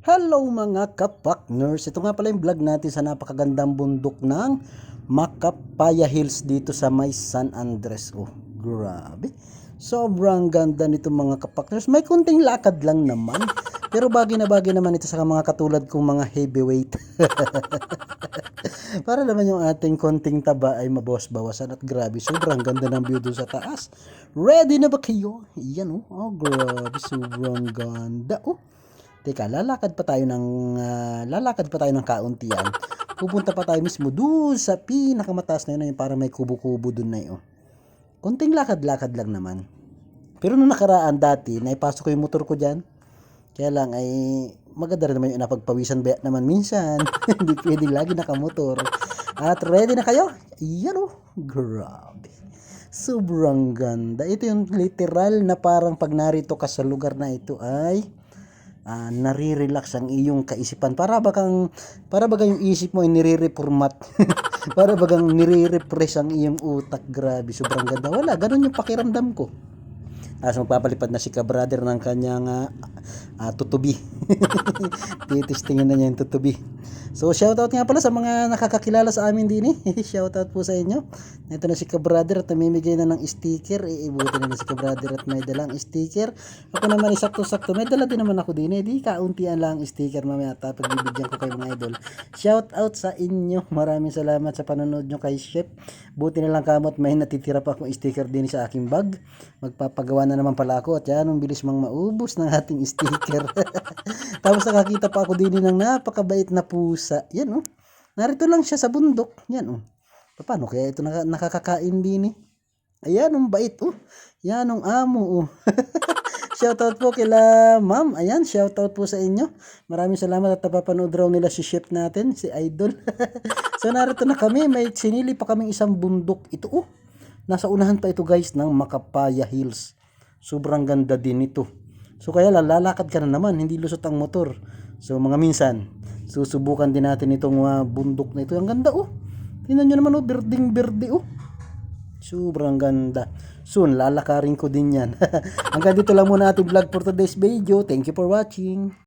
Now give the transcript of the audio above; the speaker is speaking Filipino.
Hello mga kapakners! Ito nga pala yung vlog natin sa napakagandang bundok ng Macapaya Hills dito sa may San Andres. Oh, grabe! Sobrang ganda nito mga kapakners. May kunting lakad lang naman. Pero bagay naman ito sa mga katulad kong mga heavyweight. Para naman yung ating konting taba ay mabawas-bawasan at grabe. Sobrang ganda ng view doon sa taas. Ready na ba kayo? Yan oh. Oh, grabe. Sobrang ganda. Oh. Teka, lalakad pa tayo ng kauntian. Pupunta pa tayo mismo doon sa pinakamataas na yun, yung parang may kubo-kubo doon na yun. Konting lakad-lakad lang naman. Pero nung nakaraan dati, naipasok ko yung motor ko dyan. Kaya lang ay maganda rin naman yung napagpawisan ba naman minsan. Hindi pwedeng lagi nakamotor. At ready na kayo? Yan oh, grabe. Sobrang ganda. Ito yung literal na parang pag narito ka sa lugar na ito ay nare-relax ang iyong kaisipan. Para bagang yung isip mo ay nire-reformat. Para bagang nire-refresh ang iyong utak. Grabe, sobrang ganda. Wala, ganun yung pakiramdam ko. Magpapalipad na si ka-brother ng kanyang tutubi. Titistingin na niya yung tutubi. So, shoutout nga pala sa mga nakakakilala sa amin din shoutout po sa inyo. Ito na si ka-brother at namimigay na ng sticker. Iibuti na si ka-brother at may dalang sticker. Ako naman isakto-sakto. May dala din naman ako din Di kauntian lang sticker mamaya. Tapos bibigyan ko kayo mga idol. Shoutout sa inyo. Maraming salamat sa panonood nyo kay Chef. Buti na lang kamot may natitira pa akong sticker din sa aking bag. Magpapagawa na naman pala ako at yan, ang bilis mang maubos ng ating sticker. Tapos nakakita pa ako din ng napakabait na pusa. Yan oh. Narito lang siya sa bundok. Yan oh. Paano kaya ito nakakakain din Ayan, ang bait oh. Yan ang amo oh. Shoutout po kila ma'am. Ayan, shoutout po sa inyo. Maraming salamat at napapanood raw nila si chef natin, si Idol. So narito na kami, may sinili pa kaming isang bundok. Ito oh. Nasa unahan pa ito guys ng Macapaya Hills. Sobrang ganda din ito. So kaya lalakad ka na naman, hindi lusot ang motor. So mga minsan, susubukan din natin itong bundok na ito. Ang ganda oh. Tingnan nyo naman oh, berding berde oh. Sobrang ganda. Soon, lalakarin ko din yan. Hanggang dito lang muna ating vlog for today's video. Thank you for watching.